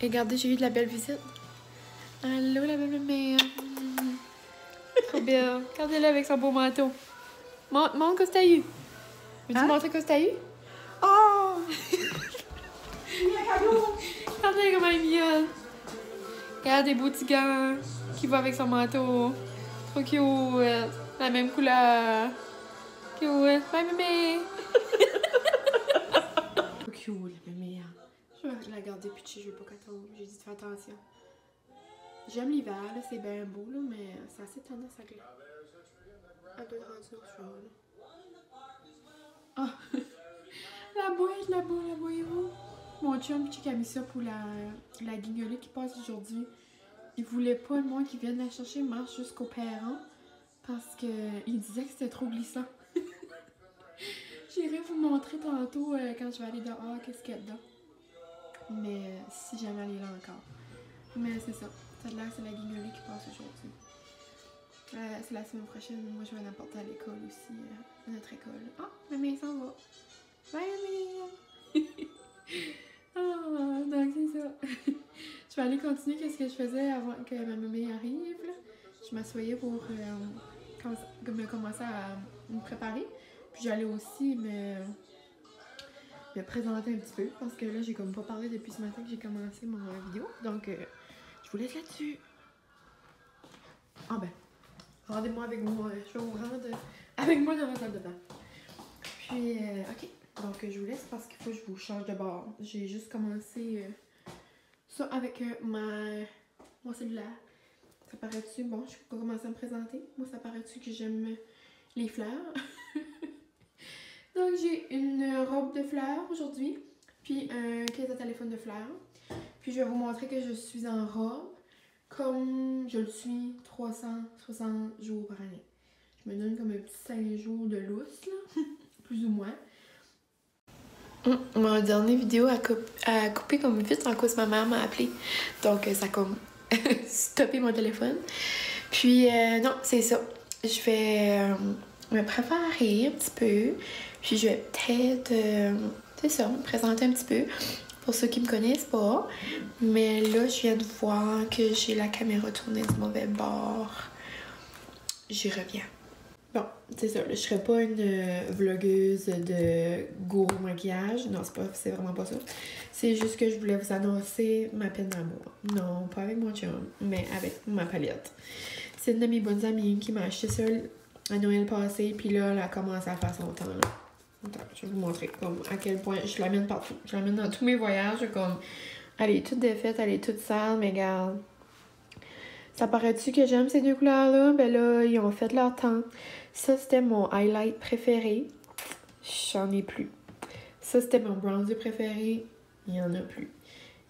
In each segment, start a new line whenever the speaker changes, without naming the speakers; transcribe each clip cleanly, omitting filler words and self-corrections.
Regardez, j'ai eu de la belle visite. Allô, la belle mère. Trop belle. Regardez-la avec son beau manteau. Montre qu'est-ce que t'as eu. Veux-tu montrer qu'est-ce que t'as eu? Oh! Regardez comment elle est mignonne. Regarde des beaux petits gants qui vont avec son manteau. Trop cute. La même couleur. Cute. Bye, mémé. Trop cute, la mémé. Je vais la garder pitchée, je veux pas qu'elle tombe. J'ai dit de faire attention. J'aime l'hiver, là, c'est bien beau, là, mais c'est assez tendance à glacer. Elle doit être rendue au chaud, là. Ah! La boîte, la voyez-vous? Mon chum qui a mis ça pour la guignolée qui passe aujourd'hui. Il voulait pas, moi, qui vienne la chercher, marche jusqu'au perron. Parce qu'il disait que c'était trop glissant. J'irai vous montrer tantôt quand je vais aller dehors qu'est-ce qu'il y a dedans. Mais si jamais elle est là encore. Mais c'est ça. Ça a l'air que c'est la guignolée qui passe aujourd'hui. C'est la semaine prochaine. Moi, je vais l'apporter à l'école aussi. À notre école. Ah, ma mère s'en va. Bye, ma mère! Ah, donc c'est ça. Je vais aller continuer qu'est-ce que je faisais avant que ma maman arrive. Là. Je m'assoyais pour me commencer à me préparer. Puis j'allais aussi me présenter un petit peu parce que là j'ai comme pas parlé depuis ce matin que j'ai commencé mon vidéo. Donc je vous laisse là-dessus. Ah ben, rendez-moi avec moi. Je vais vous rendre avec moi dans ma salle de bain. Puis ok. Donc je vous laisse parce qu'il faut que je vous change de bord. J'ai juste commencé ça avec mon cellulaire. Ça paraît-tu? Bon, je peux commencer à me présenter. Moi, ça paraît-tu que j'aime les fleurs? Donc j'ai une robe de fleurs aujourd'hui. Puis un caisse de téléphone de fleurs. Puis je vais vous montrer que je suis en robe comme je le suis 360 jours par année. Je me donne comme un petit 5 jours de lousse, là. Plus ou moins. Mon dernière vidéo a coupé comme vite en cause ma mère m'a appelé. Donc ça a comme stoppé mon téléphone. Puis non, c'est ça. Je vais me préparer un petit peu. Puis je vais peut-être, c'est ça, me présenter un petit peu. Pour ceux qui me connaissent pas. Mais là, je viens de voir que j'ai la caméra tournée du mauvais bord. J'y reviens. Bon, c'est ça, là, je serais pas une vlogueuse de gourou maquillage. Non, c'est vraiment pas ça. C'est juste que je voulais vous annoncer ma peine d'amour. Non, pas avec mon chum, mais avec ma palette. C'est une de mes bonnes amies qui m'a acheté ça à Noël passé, puis là, elle a commencé à faire son temps, là. Attends, je vais vous montrer comme à quel point je l'amène partout. Je l'amène dans tous mes voyages, comme elle est toute défaite, elle est toute sale, mais regarde. Ça paraît-tu que j'aime ces deux couleurs-là? Ben là, ils ont fait leur temps. Ça, c'était mon highlight préféré. J'en ai plus. Ça, c'était mon bronzer préféré. Il n'y en a plus.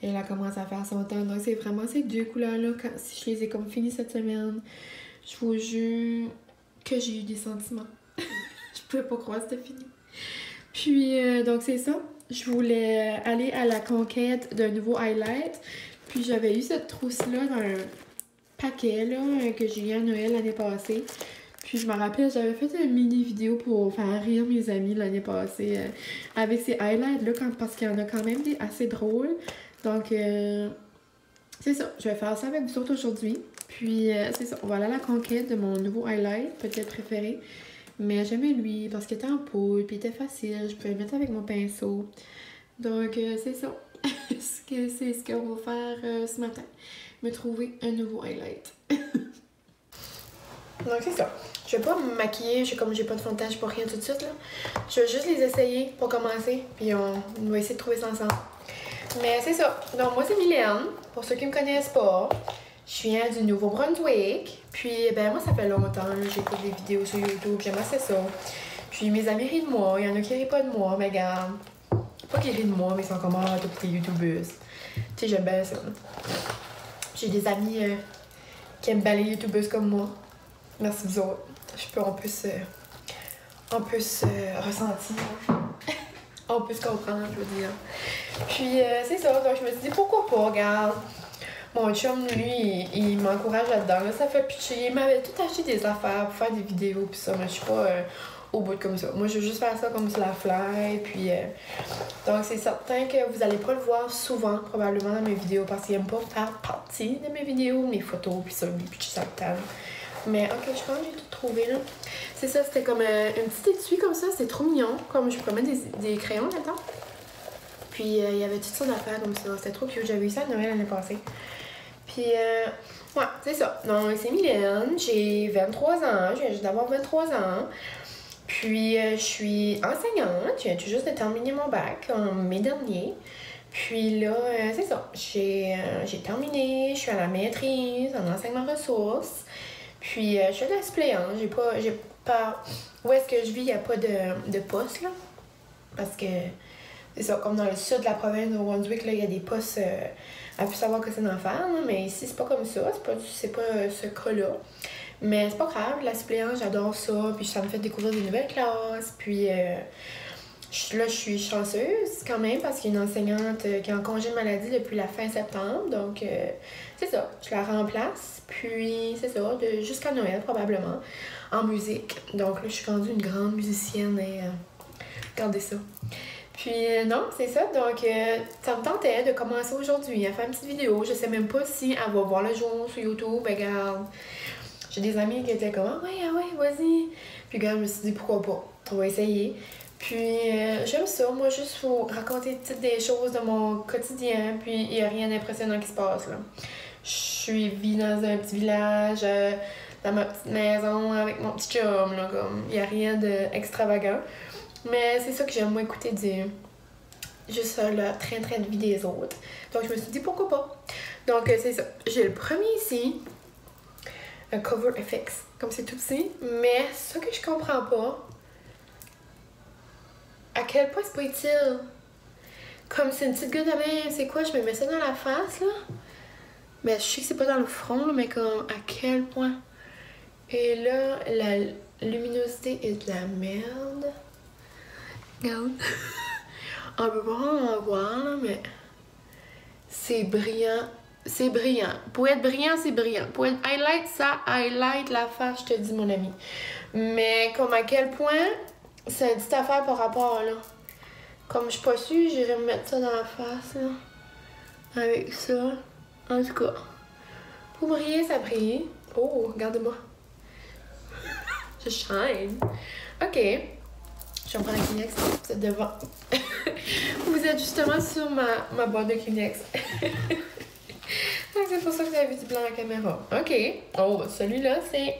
Et elle a commencé à faire son temps. Donc, c'est vraiment ces deux couleurs-là. Si je les ai comme finies cette semaine, je vous jure que j'ai eu des sentiments. Je pouvais pas croire que c'était fini. Puis, donc, c'est ça. Je voulais aller à la conquête d'un nouveau highlight. Puis, j'avais eu cette trousse-là dans un paquet là, que j'ai eu à Noël l'année passée. Puis je me rappelle, j'avais fait une mini vidéo pour faire rire mes amis l'année passée avec ces highlights là, parce qu'il y en a quand même des assez drôles. Donc c'est ça, je vais faire ça avec vous autres aujourd'hui. Puis c'est ça, on va aller à la conquête de mon nouveau highlight, peut-être préféré. Mais j'aimais lui parce qu'il était en poudre, puis il était facile, je pouvais le mettre avec mon pinceau. Donc c'est ça, c'est ce qu'on va faire ce matin. Me trouver un nouveau highlight. Donc c'est ça. Je vais pas me maquiller, comme j'ai pas de fond de teint, pour rien tout de suite là. Je vais juste les essayer pour commencer, puis on va essayer de trouver ça ensemble. Mais c'est ça. Donc moi c'est Mylène, pour ceux qui me connaissent pas. Je viens du Nouveau-Brunswick. Puis ben moi ça fait longtemps, j'écoute des vidéos sur YouTube, j'aime assez ça. Puis mes amis rient de moi, il y en a qui rient pas de moi, mais regarde. Pas qu'ils rient de moi, mais ils sont comme ah, toutes les youtubeuses. Tu sais, j'aime bien ça. J'ai des amis qui aiment bien les youtubeuses comme moi. Merci vous autres. On peut se ressentir. On peut se comprendre, je veux dire. Puis c'est ça, donc je me suis dit pourquoi pas, regarde. Mon chum, lui, il m'encourage là-dedans. Là, ça fait pitcher. Il m'avait tout acheté des affaires pour faire des vidéos pis ça, mais je suis pas au bout comme ça. Moi, je veux juste faire ça comme sur la fly, puis... donc, c'est certain que vous allez pas le voir souvent, probablement, dans mes vidéos, parce qu'il aime pas faire partie de mes vidéos, mes photos, puis ça, puis tout ça, mais ok, je pense que j'ai tout trouvé, là. C'est ça, c'était comme une petite étui comme ça, c'était trop mignon, comme je pourrais mettre des crayons là-dedans. Puis, il y avait toutes sortes d'affaires comme ça, c'était trop cute, j'avais eu ça à Noël l'année passée. Puis, ouais, c'est ça. Donc, c'est Mylène, j'ai 23 ans, je viens d'avoir 23 ans. Puis, je suis enseignante, je viens tout juste de terminer mon bac en mai dernier. Puis là, c'est ça, j'ai terminé, je suis à la maîtrise en enseignement ressources. Puis, je fais de la suppléance, j'ai pas... Où est-ce que je vis, il n'y a pas de poste, là. Parce que, c'est ça, comme dans le sud de la province de Brunswick, là, il y a des postes... à plus savoir que c'est un enfer, là, mais ici, c'est pas comme ça, c'est pas ce cas-là. Mais c'est pas grave, la suppléance, j'adore ça, puis ça me fait découvrir des nouvelles classes, puis là, je suis chanceuse quand même, parce qu'il y a une enseignante qui est en congé de maladie depuis la fin septembre, donc c'est ça, je la remplace, puis c'est ça, jusqu'à Noël probablement, en musique. Donc là, je suis rendue une grande musicienne, et regardez ça. Puis non, c'est ça, donc ça me tentait de commencer aujourd'hui à faire une petite vidéo. Je sais même pas si elle va voir le jour sur YouTube. Ben regarde, j'ai des amis qui étaient comme « ah ouais, vas-y ». Puis regarde, je me suis dit « pourquoi pas, on va essayer ». Puis j'aime ça, moi juste faut raconter des choses de mon quotidien, puis il n'y a rien d'impressionnant qui se passe là. Je vis dans un petit village, dans ma petite maison avec mon petit chum, là, comme il n'y a rien d'extravagant. Mais c'est ça que j'aime, moi, écouter juste le train-train de vie des autres. Donc, je me suis dit, pourquoi pas? Donc, c'est ça. J'ai le premier ici, un Cover FX, comme c'est tout petit. Mais ce que je comprends pas, à quel point c'est pas utile. Comme c'est une petite goutte de même, c'est quoi? Je me mets ça dans la face, là. Mais je sais que c'est pas dans le front, là, mais comme à quel point. Et là, la luminosité est de la merde. Regarde. On peut pas en voir, là, mais c'est brillant. C'est brillant. Pour être brillant, c'est brillant. Pour être highlight, ça highlight la face, je te dis, mon ami. Mais comme à quel point, c'est une petite affaire par rapport, là. Comme je suis pas sûre, j'irais me mettre ça dans la face, là. Avec ça. En tout cas. Pour briller, ça brille. Oh, regardez-moi. Je shine. Ok. Je vais prendre un Kleenex, vous êtes devant. Vous êtes justement sur ma boîte de Kleenex. C'est pour ça que vous avez vu du blanc à la caméra. Ok. Oh, celui-là, c'est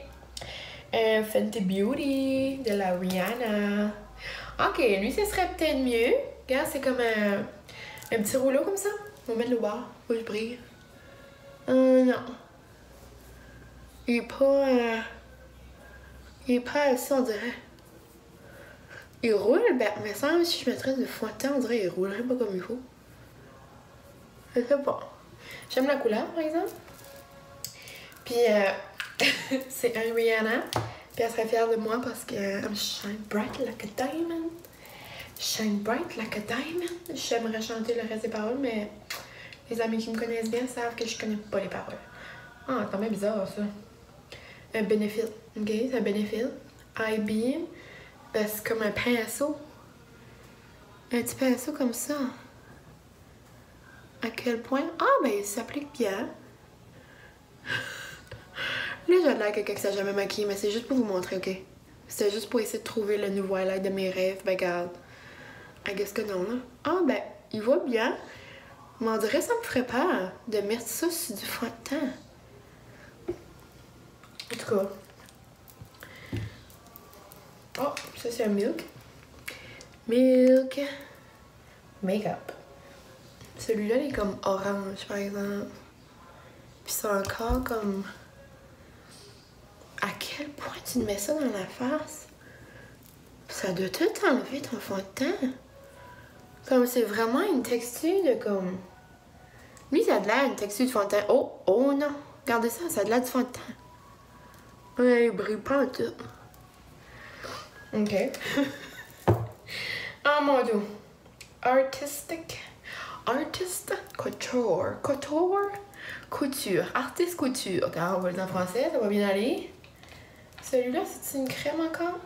Fenty Beauty de la Rihanna. Ok, lui, ce serait peut-être mieux. Regarde, c'est comme un petit rouleau comme ça. On va mettre le bas. Faut que je brille. Non. Il est pas assez, on dirait. Il roule, ben, mais ça, si je mettrais du fond de teint, on dirait qu'il roulerait pas comme il faut. Je sais pas. J'aime la couleur, par exemple. Puis, c'est un Rihanna. Puis, elle serait fière de moi parce que I'm shine bright like a diamond. Shine bright like a diamond. J'aimerais chanter le reste des paroles, mais les amis qui me connaissent bien savent que je connais pas les paroles. Ah, c'est quand même bizarre, ça. Un Benefit. Ok, c'est un Benefit. I-Beam. Ben, c'est comme un pinceau. Un petit pinceau comme ça. À quel point? Ah, ben, il s'applique bien. Là, j'ai l'air quelqu'un qui s'est jamais maquillé, mais c'est juste pour vous montrer, ok? C'était juste pour essayer de trouver le nouveau highlight de mes rêves. Ben, regarde. I guess que non, là. Ah, ben, il va bien. Mais on dirait que ça me ferait peur de mettre ça sur du fond de teint. En tout cas. Oh, ça c'est un Milk. Milk. Make-up. Celui-là, il est comme orange, par exemple. Puis c'est encore comme... À quel point tu te mets ça dans la face? Ça doit tout enlever ton fond de teint. Comme c'est vraiment une texture de comme... Lui, ça a de l'air une texture de fond de teint. Oh, oh non. Regardez ça, ça a de l'air du fond de teint. Ouais, il brille pas en tout. Ok. Oh mon dieu. Artistic. Artist couture. Couture. Couture. Artiste couture. Ok, on va le dire en français, ça va bien aller. Celui-là, c'est une crème encore?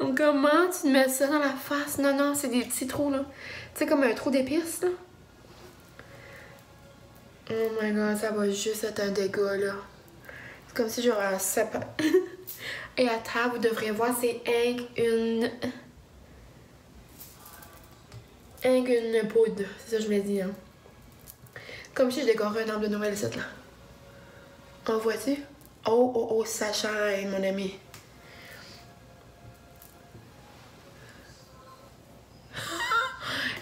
Donc, comment tu mets ça dans la face? Non, non, c'est des petits trous, là. Tu sais, comme un trou d'épices, là. Oh my god, ça va juste être un dégât, là. C'est comme si j'aurais un sapin. Et à table, vous devriez voir, c'est une poudre. C'est ça que je voulais dire. Comme si je décorais un arbre de Noël, cette là. En vois-tu? Oh, oh, oh, ça shine, mon ami.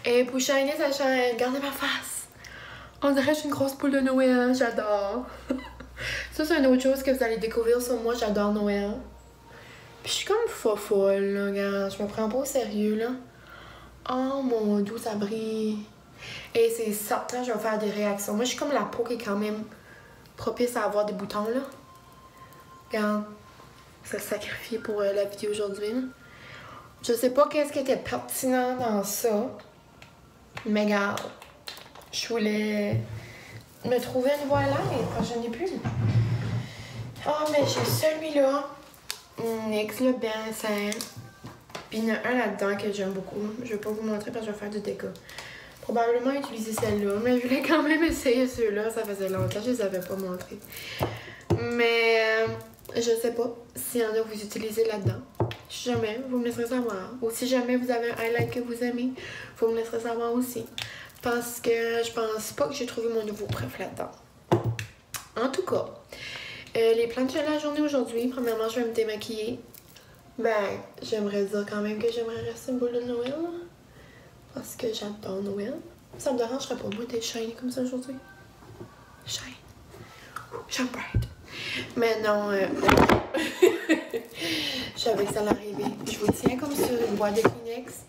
Et pour shiner, ça shine. Regardez ma face. On dirait que je suis une grosse poule de Noël. J'adore. Ça, c'est une autre chose que vous allez découvrir sur moi. J'adore Noël. Puis je suis comme fofolle, là. Regarde, je me prends pas au sérieux, là. Oh mon Dieu, ça brille. Et c'est certain, je vais faire des réactions. Moi, je suis comme la peau qui est quand même propice à avoir des boutons, là. Regarde. Ça se sacrifie pour la vidéo aujourd'hui, là. Je sais pas qu'est-ce qui était pertinent dans ça. Mais regarde. Je voulais me trouver une voie là, mais je n'ai plus. Oh, mais j'ai celui-là. NYX Le Bernstein. Puis il y en a un là-dedans que j'aime beaucoup. Je vais pas vous montrer parce que je vais faire du dégât. Probablement utiliser celle-là, mais je voulais quand même essayer ceux-là. Ça faisait longtemps que je les avais pas montrés. Mais je sais pas s'il y en a que vous utilisez là-dedans. Si jamais, vous me laisserez savoir. Ou si jamais vous avez un highlight que vous aimez, vous me laisserez savoir aussi. Parce que je pense pas que j'ai trouvé mon nouveau préf là-dedans. En tout cas, les plans de la journée aujourd'hui, premièrement, je vais me démaquiller. Ben, j'aimerais dire quand même que j'aimerais rester une boule de Noël. Parce que j'adore Noël. Ça me dérangerait pas moi d'être shiny comme ça aujourd'hui. Shine. Shine bright. Mais non, je savais que ça allait arriver. Je vous tiens comme sur une boîte de Kleenex.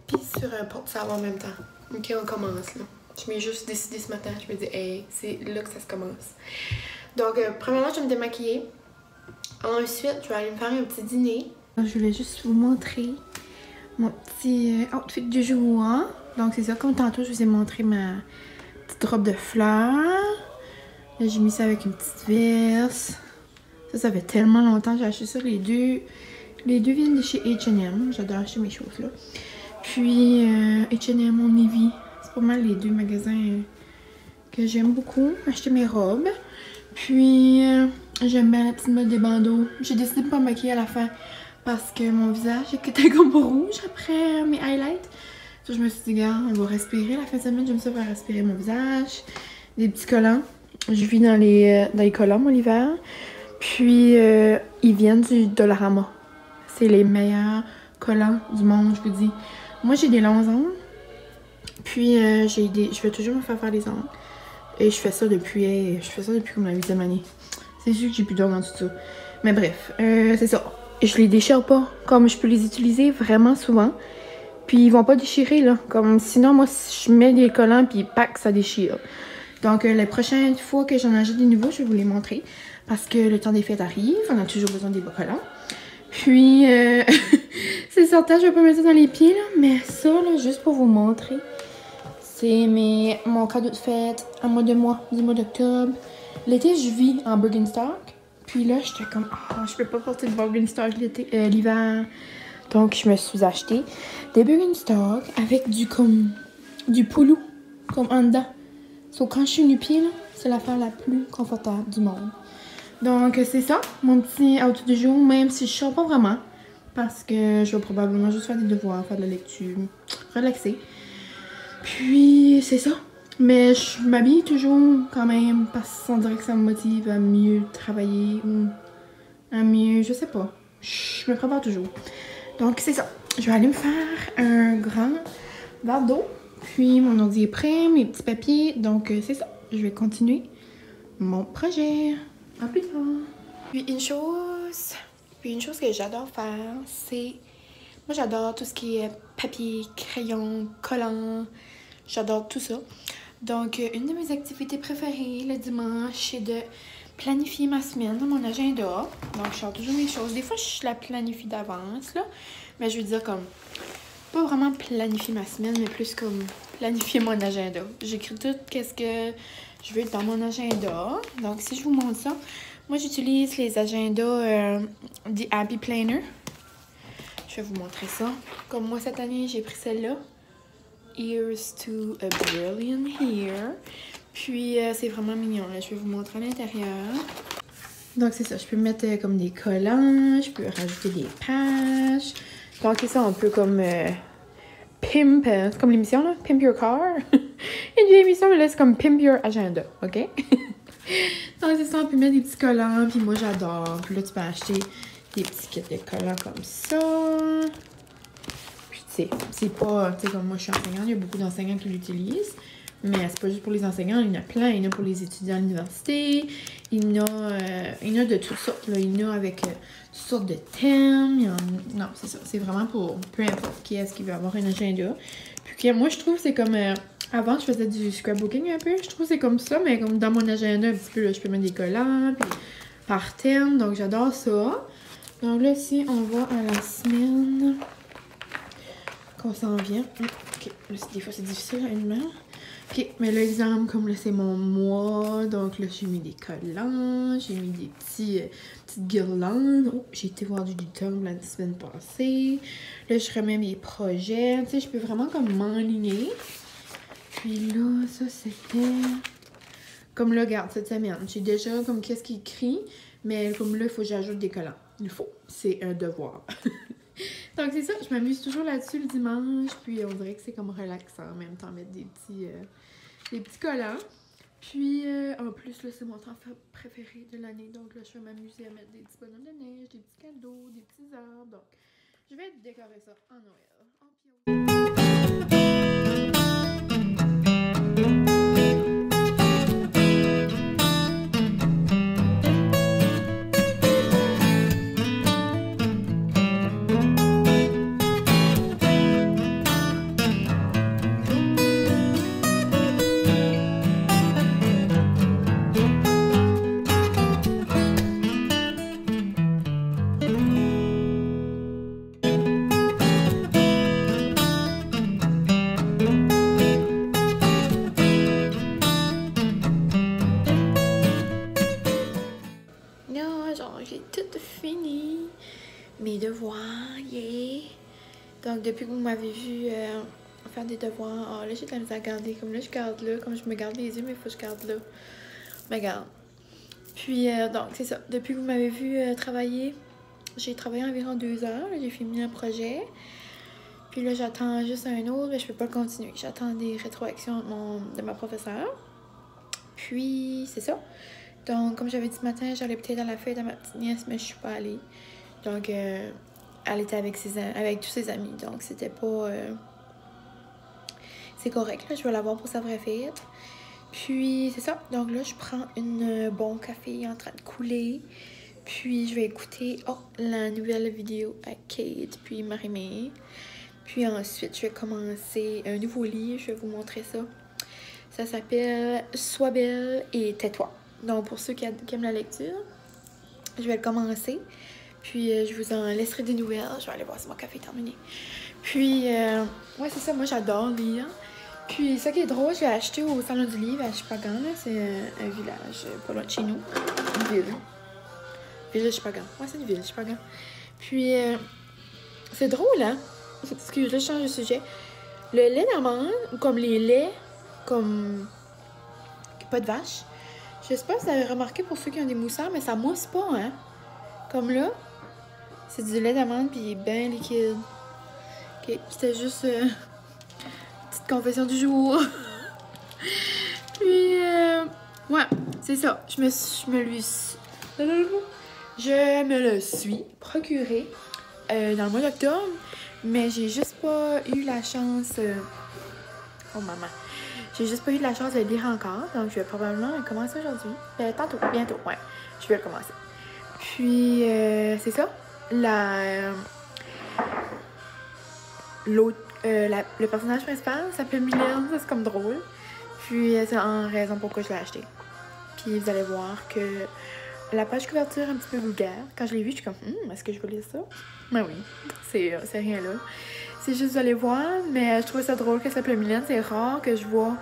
Puis sur un porte-savon en même temps. Ok, on commence là. Je m'ai juste décidé ce matin. Je me dis, hey, c'est là que ça se commence. Donc, premièrement, je vais me démaquiller. Ensuite, je vais aller me faire un petit dîner. Je voulais juste vous montrer mon petit outfit du jour. Donc, c'est ça. Comme tantôt, je vous ai montré ma petite robe de fleurs. Là, j'ai mis ça avec une petite veste. Ça fait tellement longtemps que j'ai acheté ça. Les deux viennent de chez H&M. J'adore acheter mes choses là. Puis H&M, on Navy. C'est pas mal les deux magasins que j'aime beaucoup. Acheter mes robes. Puis j'aime bien la petite mode des bandeaux. J'ai décidé de pas me maquiller à la fin parce que mon visage était comme rouge après mes highlights. Donc, je me suis dit, gars, on va respirer. La fin de semaine, j'aime ça faire respirer mon visage. Des petits collants. Je vis dans les collants, moi, l'hiver. Puis, ils viennent du Dollarama. C'est les meilleurs collants du monde, je vous dis. Moi, j'ai des longs ongles. Puis, je vais toujours me faire des ongles. Et je fais ça depuis comme la 8e année. C'est sûr que j'ai plus d'ongles en dessous. Mais bref, c'est ça. Je les déchire pas. Comme je peux les utiliser vraiment souvent. Puis, ils vont pas déchirer, là. Comme sinon, moi, si je mets des collants, puis pack, ça déchire. Donc, les prochaines fois que j'en achète des nouveaux, je vais vous les montrer. Parce que le temps des fêtes arrive. On a toujours besoin des beaux collants. Puis, c'est certain, je vais pas mettre ça dans les pieds, là. Mais ça, là, juste pour vous montrer. C'est mon cadeau de fête du mois d'octobre. L'été, je vis en Birkenstock. Puis là, j'étais comme, je peux pas porter de Birkenstock l'hiver. Donc, je me suis acheté des Birkenstock avec du poulou, comme en dedans. Donc, quand je suis nu-pied, là, c'est l'affaire la plus confortable du monde. Donc, c'est ça, mon petit outfit du jour, même si je sors pas vraiment. Parce que je vais probablement juste faire des devoirs, faire de la lecture, relaxer. Puis, c'est ça. Mais je m'habille toujours quand même parce qu'on dirait que ça me motive à mieux travailler ou à mieux, je sais pas. Je me prépare toujours. Donc, c'est ça. Je vais aller me faire un grand verre d'eau. Puis, mon ordi est prêt, mes petits papiers. Donc, c'est ça. Je vais continuer mon projet. À plus tard. Puis, une chose que j'adore faire, c'est... Moi, j'adore tout ce qui est papier, crayon, collant. J'adore tout ça. Donc, une de mes activités préférées le dimanche, c'est de planifier ma semaine dans mon agenda. Donc, je sors toujours mes choses. Des fois, je la planifie d'avance, là. Mais je veux dire comme... Pas vraiment planifier ma semaine, mais plus comme planifier mon agenda. J'écris tout qu'est-ce que je veux être dans mon agenda. Donc, si je vous montre ça, moi, j'utilise les agendas The Happy Planner. Je vais vous montrer ça. Comme moi, cette année, j'ai pris celle-là. Here's to a Brilliant Year. Puis, c'est vraiment mignon. Là. Je vais vous montrer à l'intérieur. Donc, c'est ça. Je peux mettre comme des collants. Je peux rajouter des pages. Donc, c'est ça un peu comme Pimp. C'est comme l'émission, là. Pimp Your Car. Une vieille émission, mais là, c'est comme Pimp Your Agenda. OK? Donc, c'est ça. On peut mettre des petits collants. Puis, moi, j'adore. Puis là, tu peux acheter des petits kits de collants comme ça. Puis, tu sais, c'est pas... Tu sais, comme moi, je suis enseignante. Il y a beaucoup d'enseignants qui l'utilisent. Mais c'est pas juste pour les enseignants, il y en a plein. Il y en a pour les étudiants à l'université. Il y en a de toutes sortes. Là. Il y en a avec toutes sortes de thèmes. Non, c'est ça. C'est vraiment pour peu importe qui est-ce qui veut avoir un agenda. Puis moi, je trouve que c'est comme... avant, je faisais du scrapbooking un peu. Je trouve que c'est comme ça, mais comme dans mon agenda, un petit peu, là, je peux mettre des collants, puis par thème. Donc, j'adore ça. Donc là, si on va à la semaine qu'on s'en vient. OK. Là, des fois, c'est difficile, honnêtement. OK, mais là, exemple, comme là, c'est mon mois, donc là, j'ai mis des collants, j'ai mis des petites guirlandes. Oh, j'ai été voir du temple la semaine passée. Là, je remets mes projets. Tu sais, je peux vraiment comme m'enligner. Puis là, ça, c'était... Comme là, regarde, cette semaine, j'ai déjà comme qu'est-ce qui est écrit, mais comme là, il faut que j'ajoute des collants. Il faut. C'est un devoir. Donc, c'est ça. Je m'amuse toujours là-dessus le dimanche. Puis, on dirait que c'est comme relaxant en même temps, mettre des petits collants. Puis, en plus, là, c'est mon temps préféré de l'année. Donc, là, je vais m'amuser à mettre des petits bonhommes de neige, des petits cadeaux, des petits arbres. Donc, je vais décorer ça en Noël. J'ai tout fini. Mes devoirs, yeah! Donc, depuis que vous m'avez vu faire des devoirs, là, j'ai de la misère à garder. Comme là, je garde là. Comme je me garde les yeux, mais il faut que je garde là. Je me garde. Puis, donc, c'est ça. Depuis que vous m'avez vu travailler, j'ai travaillé environ 2 heures. J'ai fini un projet. Puis là, j'attends juste un autre, mais je peux pas le continuer. J'attends des rétroactions de ma professeure. Puis, c'est ça. Donc, comme j'avais dit ce matin, j'allais peut-être à la fête à ma petite nièce, mais je suis pas allée. Donc, elle était avec tous ses amis. Donc, c'était pas... c'est correct, là. Je vais la voir pour sa vraie fête. Puis, c'est ça. Donc là, je prends une bon café en train de couler. Puis, je vais écouter la nouvelle vidéo à Kate, puis Marie-Mé. Puis ensuite, je vais commencer un nouveau livre. Je vais vous montrer ça. Ça s'appelle « Sois belle et tais-toi ». Donc, pour ceux qui aiment la lecture, je vais le commencer. Puis, je vous en laisserai des nouvelles. Je vais aller voir si mon café est terminé. Puis, ouais, c'est ça. Moi, j'adore lire. Puis, ça qui est drôle, je l'ai acheté au Salon du Livre à Chupagan. C'est un village pas loin de chez nous. Une ville. Village Chupagan. Ouais, c'est une ville, Chupagan. Puis, c'est drôle, hein? Excusez, je change de sujet. Le lait d'amande, comme les laits, comme... pas de vache. Je sais pas si vous avez remarqué pour ceux qui ont des mousseurs, mais ça mousse pas, hein? Comme là, c'est du lait d'amande puis il est bien liquide. Ok, c'était juste petite confession du jour. Puis, ouais, c'est ça. Je me le suis procuré dans le mois d'octobre, mais j'ai juste pas eu la chance... Oh maman! J'ai juste pas eu de la chance de le lire encore, donc je vais probablement le commencer aujourd'hui. Bientôt, ouais. Je vais le commencer. Puis, c'est ça. Le personnage principal s'appelle Mylène, c'est comme drôle. Puis, c'est en raison pourquoi je l'ai acheté. Puis, vous allez voir que la page couverture est un petit peu vulgaire. Quand je l'ai vue, je suis comme, est-ce que je veux lire ça? Ben oui, c'est rien là. C'est juste, vous allez voir, mais je trouvais ça drôle qu'elle s'appelle Mylène. C'est rare que je vois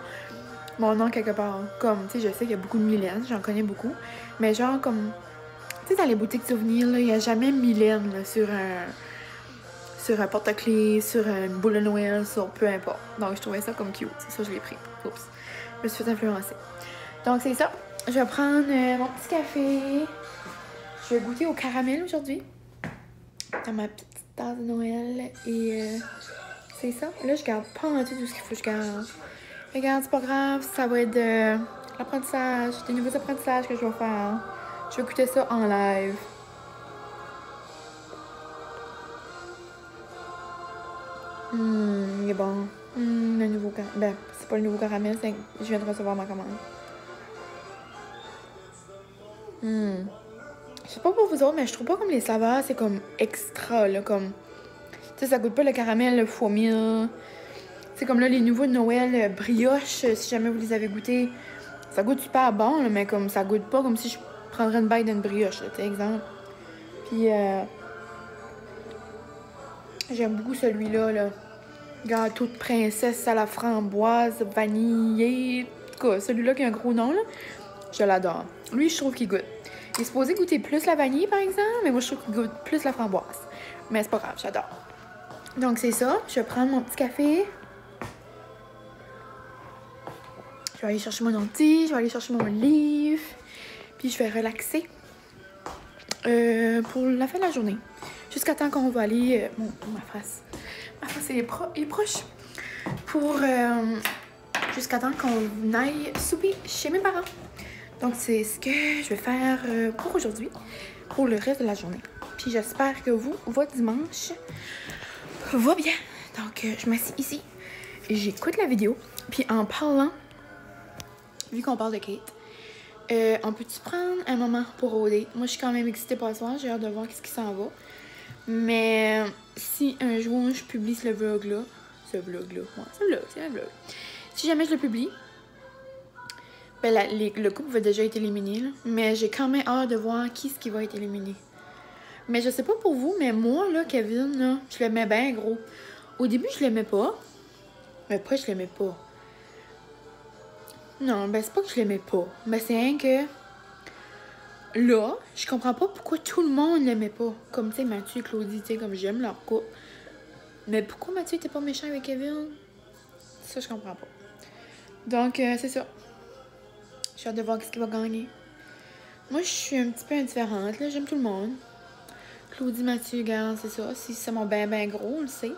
mon nom quelque part. Comme, tu sais, je sais qu'il y a beaucoup de Mylène, j'en connais beaucoup. Mais genre, comme, tu sais, dans les boutiques souvenirs, il n'y a jamais Mylène là, sur un porte-clés, sur une boule de Noël, sur peu importe. Donc, je trouvais ça comme cute. C'est ça, je l'ai pris. Oups. Je me suis fait influencer. Donc, c'est ça. Je vais prendre mon petit café. Je vais goûter au caramel aujourd'hui. Dans ma petite tasse de Noël. Et c'est ça. Là, je garde pas en tout ce qu'il faut que je garde. Regarde, c'est pas grave. Ça va être de l'apprentissage, des nouveaux apprentissages que je vais faire. Je vais écouter ça en live. Il est bon. Le nouveau caramel. Ben, c'est pas le nouveau caramel, c'est que je viens de recevoir ma commande. Je sais pas pour vous autres, mais je trouve pas comme les saveurs, c'est comme extra, là, comme... Tu sais, ça goûte pas le caramel, le foie mille. C'est comme là, les nouveaux de Noël, brioche, si jamais vous les avez goûtés. Ça goûte super bon, là, mais comme ça goûte pas comme si je prendrais une bite d'une brioche, tu sais, exemple. Puis, j'aime beaucoup celui-là, là. Gâteau de princesse à la framboise, vanillé. En tout cas, celui-là qui a un gros nom, là, je l'adore. Lui, je trouve qu'il goûte. Il est supposé goûter plus la vanille, par exemple, mais moi, je trouve qu'il goûte plus la framboise. Mais c'est pas grave, j'adore. Donc, c'est ça. Je vais prendre mon petit café. Je vais aller chercher mon ordi, je vais aller chercher mon livre. Puis, je vais relaxer pour la fin de la journée. Jusqu'à temps qu'on va aller... ma face. Ma face est proche. Pour... jusqu'à temps qu'on aille souper chez mes parents. Donc, c'est ce que je vais faire pour aujourd'hui, pour le reste de la journée. Puis, j'espère que votre dimanche va bien. Donc, je m'assieds ici, j'écoute la vidéo. Puis, en parlant, vu qu'on parle de Kate, on peut-tu prendre un moment pour rôder? Moi, je suis quand même excitée pour le soir, j'ai hâte de voir ce qui s'en va. Mais si un jour je publie ce vlog-là, c'est un vlog. Si jamais je le publie, ben le couple va déjà être éliminé, là, mais j'ai quand même hâte de voir qui va être éliminé. Mais je sais pas pour vous, mais moi, là, Kevin, là, je l'aimais bien gros. Au début, je l'aimais pas. Mais après, je l'aimais pas. Non, ben c'est pas que je l'aimais pas. Mais c'est rien que... Là, je comprends pas pourquoi tout le monde l'aimait pas. Comme, tu sais, Mathieu et Claudie, tu sais, comme j'aime leur couple. Mais pourquoi Mathieu était pas méchant avec Kevin? Ça, je comprends pas. Donc, c'est ça. J'ai hâte de voir qui va gagner. Moi, je suis un petit peu indifférente, là. J'aime tout le monde. Claudie, Mathieu, regarde, c'est ça. Si c'est mon ben gros, on le sait.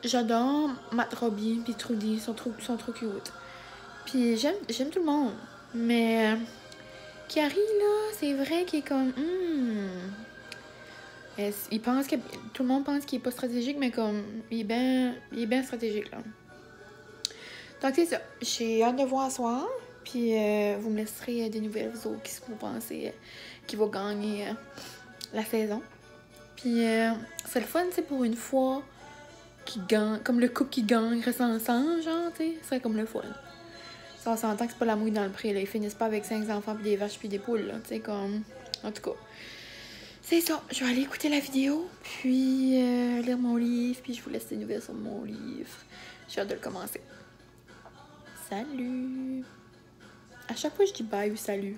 J'adore Matt Robbie puis Trudy. Ils sont trop cute. Puis j'aime tout le monde. Mais Carrie, là, c'est vrai qu'il est comme... Il pense que... Tout le monde pense qu'il est pas stratégique, mais comme... Il est bien stratégique, là. Donc, c'est ça. J'ai hâte de voir ce soir. Puis, vous me laisserez des nouvelles, vous autres, qu'est-ce que vous pensez qui va gagner la saison. Puis, c'est le fun, tu sais, pour une fois, qui gagne, comme le couple qui gagne, reste ensemble, genre, tu sais, ce serait comme le fun. Ça, on s'entend que c'est pas la mouille dans le pré, là. Ils finissent pas avec 5 enfants, puis des vaches, puis des poules, là, tu sais, comme... En tout cas, c'est ça. Je vais aller écouter la vidéo, puis lire mon livre, puis je vous laisse des nouvelles sur mon livre. J'ai hâte de le commencer. Salut! À chaque fois, je dis bye ou salut.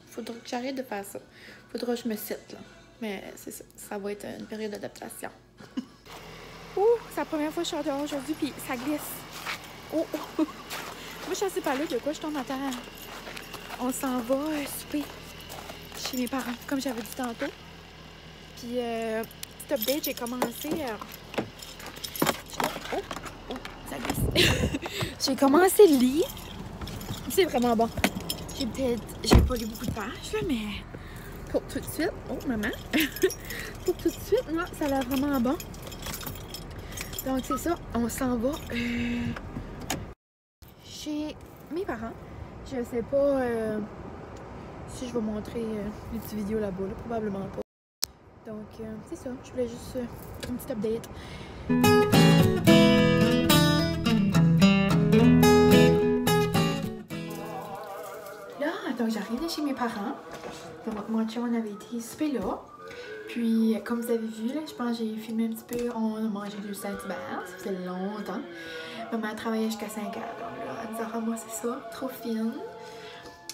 Faudra que j'arrête de faire ça. Faudra que je me cite, là. Mais c'est ça. Ça va être une période d'adaptation. Ouh! C'est la première fois que je suis dehors aujourd'hui, puis ça glisse. Oh! Moi, je suis assez pas là. De quoi je tombe à terre? On s'en va souper chez mes parents, comme j'avais dit tantôt. Puis, petit update, j'ai commencé... Oh! Ça glisse. J'ai commencé le lit. C'est vraiment bon. J'ai pas lu beaucoup de pages, là, mais pour tout de suite, oh maman, pour tout de suite, moi, ça a l'air vraiment bon. Donc c'est ça, on s'en va chez mes parents. Je sais pas si je vais montrer les petites vidéos là-bas, là, probablement pas. Donc c'est ça, je voulais juste une petite update. Donc, j'arrive de chez mes parents. Donc, moi, on avait été souper là. Puis, comme vous avez vu, là, je pense que j'ai filmé un petit peu. On a mangé du Saint-Hubert. Ça faisait longtemps. Maman travaillait jusqu'à 5 heures. Donc, là, Zara, moi c'est ça, trop fine.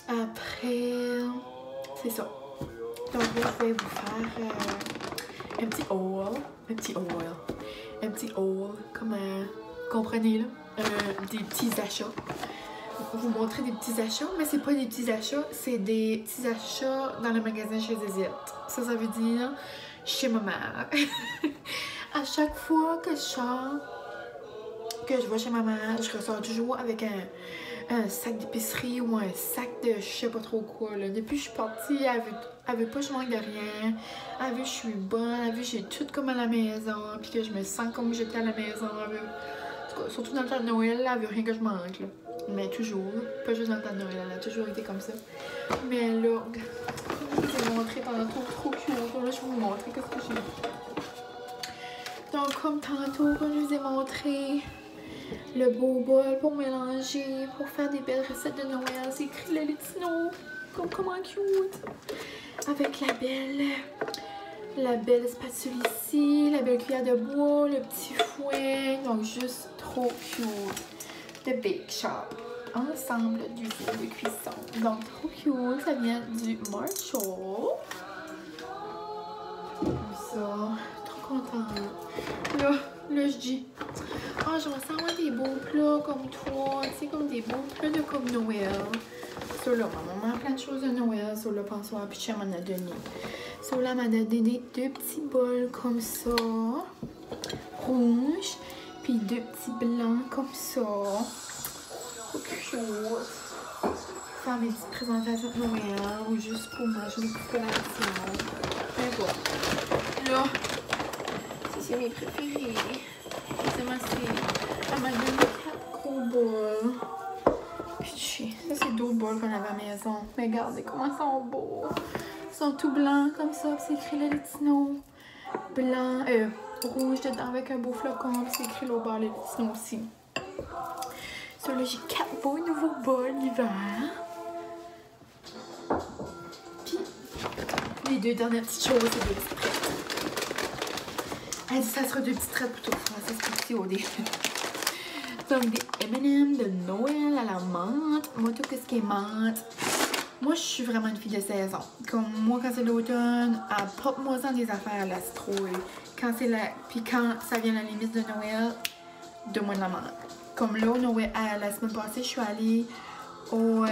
Après, c'est ça. Donc là, je vais vous faire un petit haul, comme comprenez là, des petits achats. Vous montrer des petits achats, mais c'est pas des petits achats, c'est des petits achats dans le magasin chez Zizit. Ça veut dire chez ma mère. À chaque fois que je sors, que je vais chez ma mère, je ressors toujours avec un sac d'épicerie ou un sac de je sais pas trop quoi. Là. Depuis que je suis partie, elle veut pas que je manque de rien. Elle veut que je suis bonne, elle veut que j'ai tout comme à la maison, puis que je me sens comme j'étais à la maison. Elle veut, surtout dans le temps de Noël, elle veut rien que je manque. Là. Mais toujours, pas juste dans le temps de Noël, elle a toujours été comme ça. Mais là, je vous ai montré tantôt, trop cute. Là, je vais vous montrer qu'est-ce que j'ai. Donc, comme tantôt, comme je vous ai montré, le beau bol pour mélanger, pour faire des belles recettes de Noël. C'est écrit le Litino, comme comment cute. Avec la belle spatule ici, la belle cuillère de bois, le petit fouet. Donc, juste trop cute. De Bake Shop. Ensemble d'huile de cuisson. Donc, trop cute. Ça vient du Marshall. Comme ça. Trop contente. Là, je dis, oh, j'aimerais savoir des beaux plats comme toi. Tu sais, comme des beaux plats de comme Noël. So là, ma maman a plein de choses de Noël. So là, François Pichet m'en a donné. So là, elle m'a donné deux petits bols comme ça. Rouge. Puis deux petits blancs comme ça. Trop cute. Faire mes petites présentations de Noël ou juste pour manger des petites collations. Mais bon. Là, c'est mes préférés. Elle m'a donné 4 gros bols. Puis ça, c'est d'autres bols qu'on avait à la maison. Mais regardez comment ils sont beaux. Ils sont tout blancs comme ça. Puis c'est écrit le Litino. Blanc, rouge dedans avec un beau flocon. Puis c'est écrit au bord le Litino aussi. So là, j'ai 4 beaux nouveaux bols l'hiver. Puis, les deux dernières petites choses, c'est des petites traites. Elle dit ça sera deux petites traites plutôt françaises petit au début. Donc, des M&M de Noël à la menthe. Moi, tout ce qui est menthe. Moi, je suis vraiment une fille de saison. Comme moi, quand c'est l'automne, pop-moi dans des affaires à la citrouille. Puis quand ça vient à la limite de Noël, donne-moi de la menthe. Comme là, Noël, la semaine passée, je suis allée au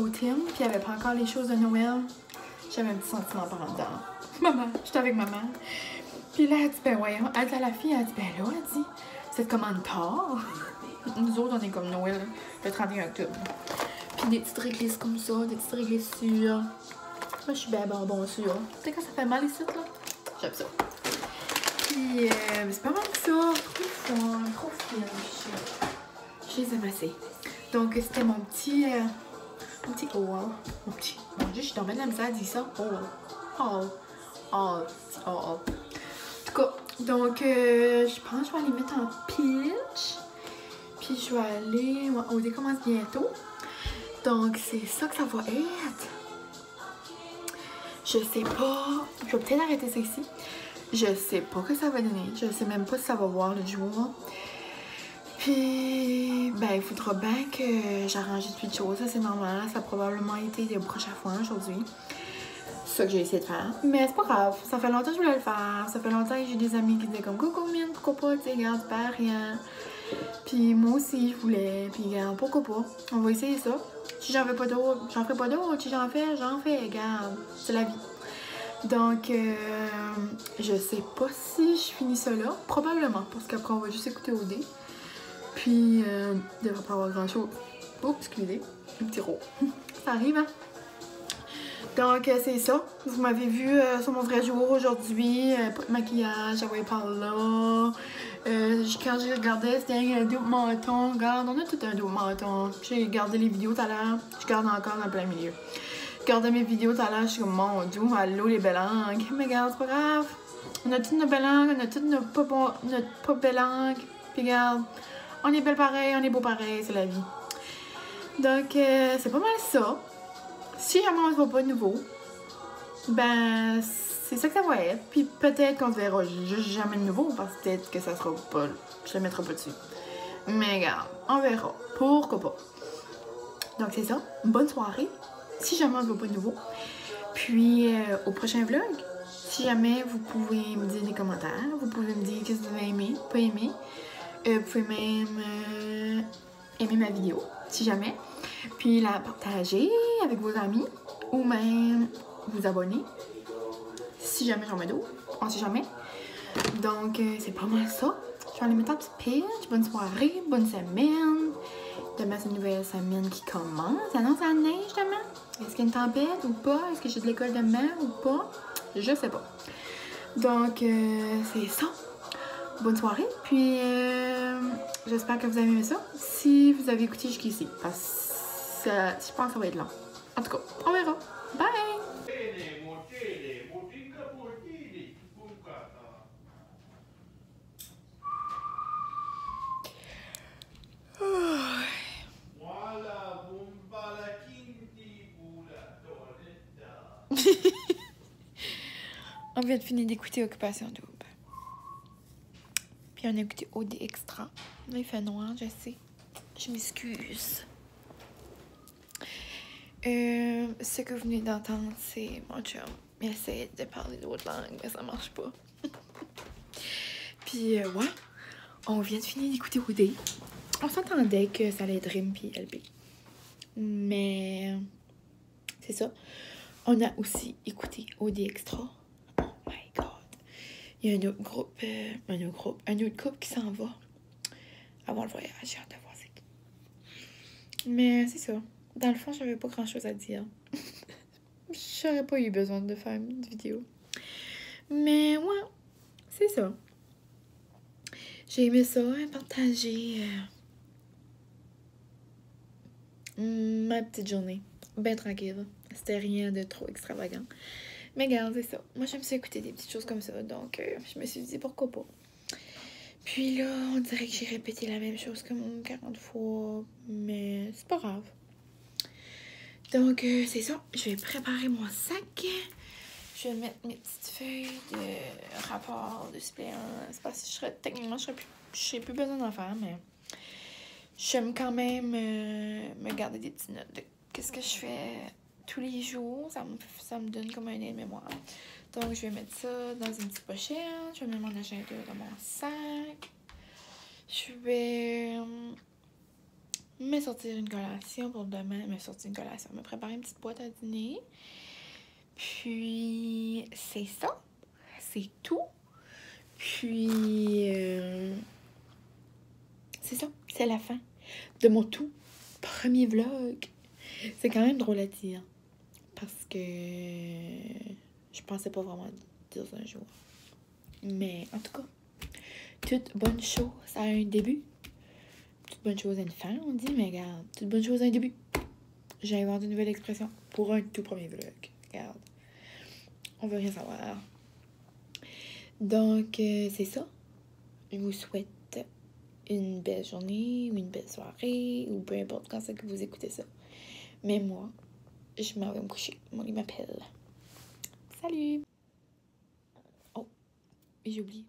Tim, puis il n'y avait pas encore les choses de Noël. J'avais un petit sentiment par en dedans. Maman, j'étais avec maman. Puis là, elle dit, ben voyons, elle dit à la fille, elle dit, ben là, elle dit, cette commande part. Nous autres, on est comme Noël, le 31 octobre. Puis des petites réglisses comme ça, des petites réglisses sûres. Moi, je suis bien bon sûre. Tu sais quand ça fait mal ici, là? J'aime ça. Puis, c'est pas mal ça. Trop fun, trop fine. Je les aime assez. Donc, c'était mon petit haul. Mon Dieu, je suis tombée de la misère à dire ça. Haul. En tout cas, donc, je pense que je vais aller mettre en pitch. Puis, je vais aller... On décommence bientôt. Donc, c'est ça que ça va être. Je sais pas. Je vais peut-être arrêter ça ici. Je sais pas que ça va donner. Je sais même pas si ça va voir le jour. Puis, ben, il faudra bien que j'arrange des petites choses. Ça, c'est normal. Ça a probablement été des broches à foin aujourd'hui. C'est ça que j'ai essayé de faire. Mais c'est pas grave. Ça fait longtemps que je voulais le faire. Ça fait longtemps que j'ai des amis qui disaient comme coucou, mine, pourquoi pas, tu sais, regarde, pas rien. Puis, moi aussi, je voulais. Puis, regarde, pourquoi pas. On va essayer ça. Si j'en fais pas d'autres, j'en ferai pas d'autres. Si j'en fais, regarde. C'est la vie. Donc, je sais pas si je finis ça là. Probablement, parce qu'après, on va juste écouter OD. Puis, il devrait pas avoir grand-chose. Oh, excusez, un petit rot. Ça arrive, hein? Donc, c'est ça. Vous m'avez vu sur mon vrai jour aujourd'hui. Pas de maquillage, j'avais par là. Quand je regardais, c'était un double menton. Regarde, on a tout un double menton. J'ai regardé les vidéos tout à l'heure. Je garde encore dans plein milieu. Je regardais mes vidéos tout à l'heure. Je suis comme, mon Dieu, allô les belles langues. Mais regarde, c'est pas grave. On a toutes nos belles langues, on a toutes notre pas belles langues. Puis regarde, on est belle pareil, on est beau pareil, c'est la vie. Donc, c'est pas mal ça. Si jamais on ne voit pas de nouveau, ben, c'est ça que ça va être. Puis peut-être qu'on ne verra juste jamais de nouveau, parce que peut-être que ça sera pas, je le mettrai pas dessus. Mais regarde, on verra. Pourquoi pas. Donc c'est ça. Bonne soirée. Si jamais on ne voit pas de nouveau. Puis au prochain vlog, si jamais vous pouvez me dire des commentaires, vous pouvez me dire qu'est-ce que vous avez aimé, pas aimé. Vous pouvez même aimer ma vidéo, si jamais. Puis la partager avec vos amis ou même vous abonner. Si jamais j'en mets d'autres, on sait jamais. Donc c'est pas mal ça. Je vais aller mettre un petit pitch. Bonne soirée, bonne semaine. Demain, c'est une nouvelle semaine qui commence. Ça annonce la neige demain. Est-ce qu'il y a une tempête ou pas? Est-ce que j'ai de l'école demain ou pas? Je sais pas. Donc, c'est ça. Bonne soirée. Puis, j'espère que vous avez aimé ça. Si vous avez écouté jusqu'ici, parce que je pense que ça va être long. En tout cas, on verra. Bye! On vient de finir d'écouter Occupation Double. Puis on a écouté OD Extra. Là, il fait noir, je sais. Je m'excuse. Ce que vous venez d'entendre, c'est mon chum. Il essaie de parler d'autres langues, mais ça marche pas. Puis, ouais, on vient de finir d'écouter OD. On s'entendait que ça allait être Rim puis LB. Mais, c'est ça. On a aussi écouté OD Extra. Oh my God. Il y a un autre groupe, un autre couple qui s'en va avant le voyage. J'ai hâte de voir c'est qui. Mais c'est ça. Dans le fond, j'avais pas grand chose à dire. J'aurais pas eu besoin de faire une vidéo. Mais ouais, c'est ça. J'ai aimé ça, partager ma petite journée. Ben tranquille. C'était rien de trop extravagant. Mais regarde, c'est ça. Moi, j'aime ça écouter des petites choses comme ça. Donc, je me suis dit, pourquoi pas. Puis là, on dirait que j'ai répété la même chose comme 40 fois. Mais c'est pas grave. Donc, c'est ça. Je vais préparer mon sac. Je vais mettre mes petites feuilles de rapport, de suppléance. Parce que techniquement, je n'ai plus besoin d'en faire, mais j'aime quand même me garder des petites notes de qu'est-ce que je fais tous les jours. Ça me donne comme un aide-mémoire. Donc, je vais mettre ça dans une petite pochette. Je vais mettre mon agenda dans mon sac. Je vais me sortir une collation pour demain. Me préparer une petite boîte à dîner. Puis, c'est ça. C'est tout. Puis, c'est ça. C'est la fin de mon tout premier vlog. C'est quand même drôle à dire. Parce que je pensais pas vraiment dire ça un jour. Mais en tout cas, toute bonne chose a un début. Toute bonne chose a une fin, on dit. Mais regarde, toute bonne chose a un début. J'ai inventé une nouvelle expression pour un tout premier vlog. Regarde. On veut rien savoir. Donc, c'est ça. Je vous souhaite une belle journée ou une belle soirée ou peu importe quand c'est que vous écoutez ça. Mais moi, je m'en vais me coucher. Mon lit m'appelle. Salut! Oh, j'ai oublié.